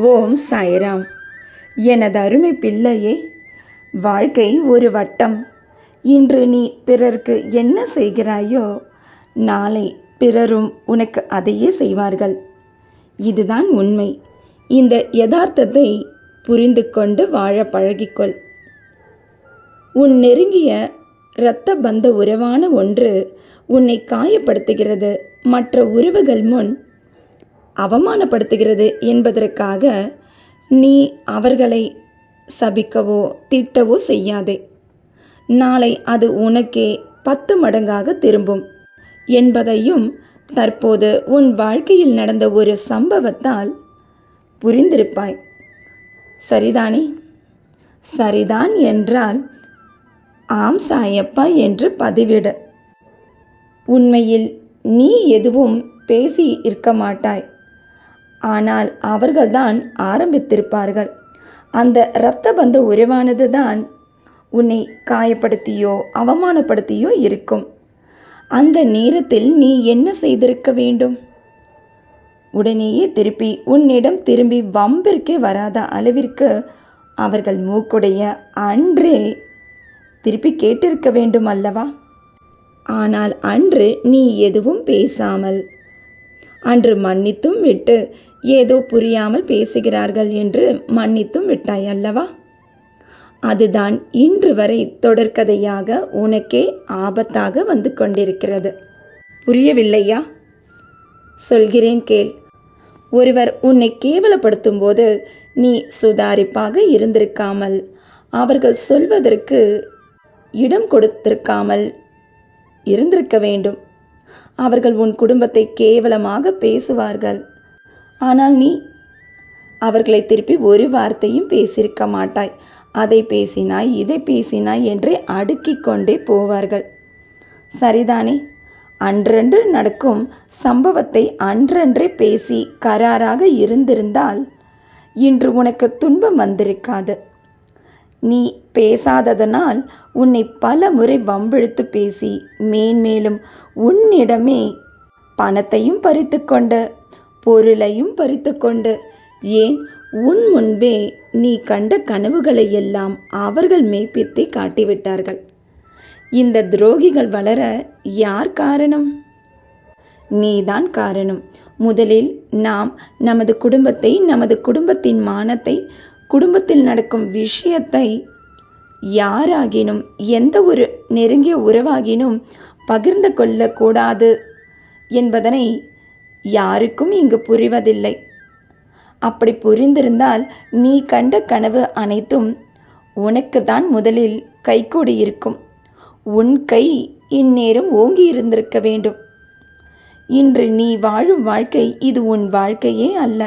ஓம் சாய்ராம். எனது அருமை பிள்ளையே, வாழ்க்கை ஒரு வட்டம். இன்று நீ பிறர்க்கு என்ன செய்கிறாயோ, நாளை பிறரும் உனக்கு அதையே செய்வார்கள். இதுதான் உண்மை. இந்த யதார்த்தத்தை புரிந்து கொண்டு வாழ பழகிக்கொள். உன் நெருங்கிய இரத்த பந்த உறவான ஒன்று உன்னை காயப்படுத்துகிறது, மற்ற உறவுகள் முன் அவமானப்படுத்துகிறது என்பதற்காக நீ அவர்களை சபிக்கவோ திட்டவோ செய்யாதே. நாளை அது உனக்கே 10 மடங்காக திரும்பும் என்பதையும் தற்போது உன் வாழ்க்கையில் நடந்த ஒரு சம்பவத்தால் புரிந்திருப்பாய். சரிதானே? சரிதான் என்றால் ஆம் சாயப்பா என்று பதிவிடு. உண்மையில் நீ எதுவும் பேசி இருக்க மாட்டாய், ஆனால் அவர்கள்தான் ஆரம்பித்திருப்பார்கள். அந்த இரத்த பந்த உறவானது தான் உன்னை காயப்படுத்தியோ அவமானப்படுத்தியோ இருக்கும். அந்த நேரத்தில் நீ என்ன செய்திருக்க வேண்டும்? உடனேயே உன்னிடம் திரும்பி வம்பிற்கே வராத அளவிற்கு அவர்கள் மூக்குடைய அன்றே திருப்பி கேட்டிருக்க வேண்டும் அல்லவா? ஆனால் அன்று நீ எதுவும் பேசாமல், அன்று மன்னித்தும் விட்டு, ஏதோ புரியாமல் பேசுகிறார்கள் என்று மன்னித்தும் விட்டாய் அல்லவா? அதுதான் இன்று வரை தொடர்கதையாக உனக்கே ஆபத்தாக வந்து கொண்டிருக்கிறது. புரியவில்லையா? சொல்கிறேன் கேள். ஒருவர் உன்னை கேவலப்படுத்தும் போது நீ சுதாரிப்பாக இருந்திருக்காமல், அவர்கள் சொல்வதற்கு இடம் கொடுத்திருக்காமல் இருந்திருக்க வேண்டும். அவர்கள் உன் குடும்பத்தை கேவலமாக பேசுவார்கள், ஆனால் நீ அவர்களை திருப்பி ஒரு வார்த்தையும் பேசியிருக்க மாட்டாய். அதை பேசினாய், இதை பேசினாய் என்றே அடுக்கிக் கொண்டே போவார்கள். சரிதானே? அன்றன்று நடக்கும் சம்பவத்தை அன்றன்றே பேசி கராராக இருந்திருந்தால் இன்று உனக்கு துன்பம் வந்திருக்காது. நீ பேசாததனால் உன்னை பல முறை வம்பிழுத்து பேசி மேன்மேலும் உன்னிடமே பணத்தையும் பறித்து கொண்டு, பொருளையும் பறித்து கொண்டு, ஏன் உன் முன்பே நீ கண்ட கனவுகளை எல்லாம் அவர்கள் மெய்ப்பித்தே காட்டிவிட்டார்கள். இந்த துரோகிகள் வளர யார் காரணம்? நீதான் காரணம். முதலில் நாம் நமது குடும்பத்தை, நமது குடும்பத்தின் மானத்தை, குடும்பத்தில் நடக்கும் விஷயத்தை யாராகினும், எந்த ஒரு நெருங்கிய உறவாகினும் பகிர்ந்து கொள்ளக்கூடாது என்பதனை யாருக்கும் இங்கு புரிவதில்லை. அப்படி புரிந்திருந்தால் நீ கண்ட கனவு அனைத்தும் உனக்கு தான் முதலில் கைகூடி இருக்கும். உன் கை இந்நேரம் ஓங்கி இருந்திருக்க வேண்டும். இன்று நீ வாழும் வாழ்க்கை இது உன் வாழ்க்கையே அல்ல,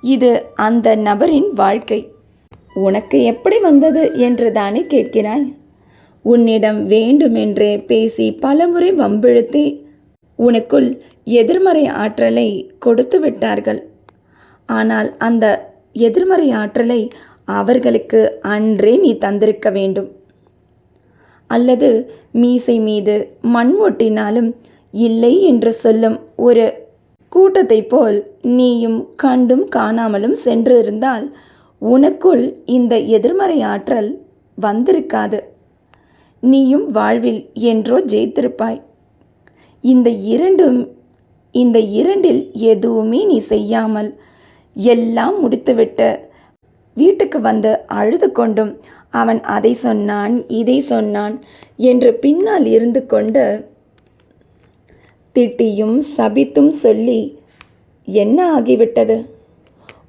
இது அந்த நபரின் வாழ்க்கை. உனக்கு எப்படி வந்தது என்று தானே கேட்கிறாய்? உன்னிடம் வேண்டுமென்றே பேசி பலமுறை வம்பிழுத்தி உனக்குள் எதிர்மறை ஆற்றலை கொடுத்து விட்டார்கள். ஆனால் அந்த எதிர்மறை ஆற்றலை அவர்களுக்கு அன்றே நீ தந்திருக்க வேண்டும். அல்லது மீசை மீது மண் ஒட்டினாலும் இல்லை என்று சொல்லும் ஒரு கூட்டத்தை போல் நீயும் கண்டும் காணாமலும் சென்றிருந்தால் உனக்குள் இந்த எதிர்மறை ஆற்றல் வந்திருக்காது. நீயும் வாழ்வில் என்றோ ஜெயித்திருப்பாய். இந்த இரண்டில் எதுவுமே நீ செய்யாமல் எல்லாம் முடித்துவிட்டு வீட்டுக்கு வந்து அழுது கொண்டும் அவன் அதை சொன்னான், இதை சொன்னான் என்று பின்னால் இருந்து கொண்டு திட்டியும் சபித்தும் சொல்லி என்ன ஆகிவிட்டது?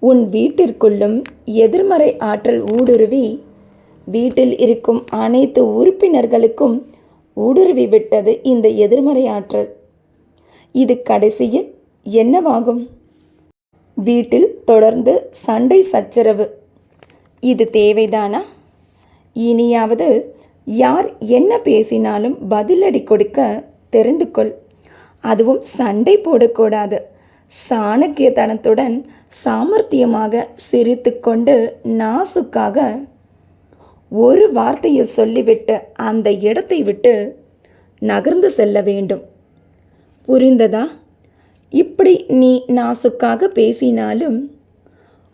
உன் வீட்டிற்குள்ளும் எதிர்மறை ஆற்றல் ஊடுருவி வீட்டில் இருக்கும் அனைத்து உறுப்பினர்களுக்கும் ஊடுருவி விட்டது இந்த எதிர்மறை ஆற்றல். இது கடைசியில் என்னவாகும்? வீட்டில் தொடர்ந்து சண்டை சச்சரவு. இது தேவைதானா? இனியாவது யார் என்ன பேசினாலும் பதிலடி கொடுக்க தெரிந்து கொள். அதுவும் சண்டை போடக்கூடாது. சாணக்கியத்தனத்துடன் சாமர்த்தியமாக சிரித்து கொண்டு நாசுக்காக ஒரு வார்த்தையை சொல்லிவிட்டு அந்த இடத்தை விட்டு நகர்ந்து செல்ல வேண்டும். புரிந்ததா? இப்படி நீ நாசுக்காக பேசினாலும்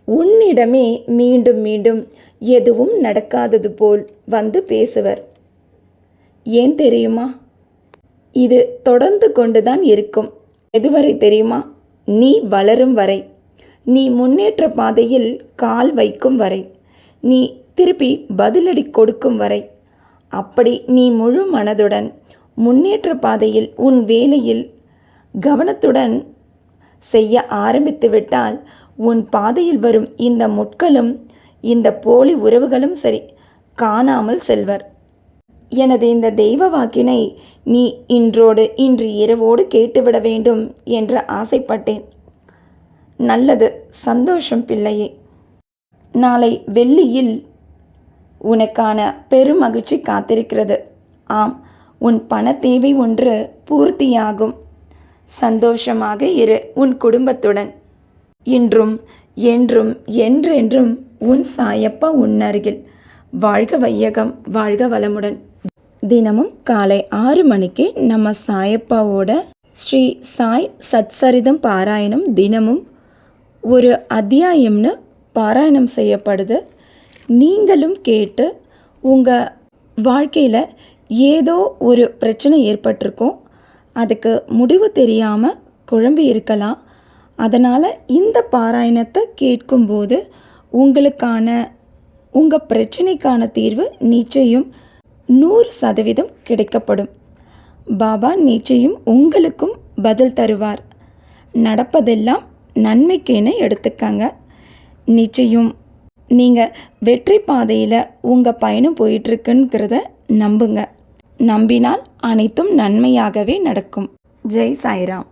உன்னிடமே மீண்டும் மீண்டும் எதுவும் நடக்காதது போல் வந்து பேசுவர். ஏன் தெரியுமா? இது தொடர்ந்து கொண்டுதான் இருக்கும். எதுவரை தெரியுமா? நீ வளரும் வரை, நீ முன்னேற்ற பாதையில் கால் வைக்கும் வரை, நீ திருப்பி பதிலடி கொடுக்கும் வரை. அப்படி நீ முழு மனதுடன் முன்னேற்ற பாதையில் உன் வேலையில் கவனத்துடன் செய்ய ஆரம்பித்து விட்டால் உன் பாதையில் வரும் இந்த முட்களும் இந்த போலி உறவுகளும் சரி காணாமல் செல்வர். எனது இந்த தெய்வ வாக்கினை நீ இன்று இரவோடு கேட்டுவிட வேண்டும் என்று ஆசைப்பட்டேன். நல்லது, சந்தோஷம் பிள்ளையே. நாளை வெள்ளியில் உனக்கான பெருமகிழ்ச்சி காத்திருக்கிறது. ஆம், உன் பண தேவை ஒன்று பூர்த்தியாகும். சந்தோஷமாக இரு உன் குடும்பத்துடன். இன்றும் என்றும் என்றென்றும் உன் சாயப்பா உன் அருகில். வாழ்க வையகம், வாழ்க வளமுடன். தினமும் காலை 6 மணிக்கு நம்ம சாயப்பாவோட ஸ்ரீ சாய் சச்சரிதம் பாராயணம் தினமும் ஒரு அத்தியாயம்னு பாராயணம் செய்யப்படுது. நீங்களும் கேட்டு உங்கள் வாழ்க்கையில் ஏதோ ஒரு பிரச்சனை ஏற்பட்டிருக்கும், அதுக்கு முடிவு தெரியாமல் குழம்பி இருக்கலாம். அதனால் இந்த பாராயணத்தை கேட்கும்போது உங்கள் பிரச்சனைக்கான தீர்வு நிச்சயம் 100% கிடைக்கப்படும். பாபா நிச்சயம் உங்களுக்கும் பதில் தருவார். நடப்பதெல்லாம் நன்மைக்கேன எடுத்துக்கங்க. நிச்சயம் நீங்கள் வெற்றி பாதையில் உங்கள் பயணம் போயிட்டுருக்குங்கிறத நம்புங்க. நம்பினால் அனைத்தும் நன்மையாகவே நடக்கும். ஜெய் சாய்ராம்.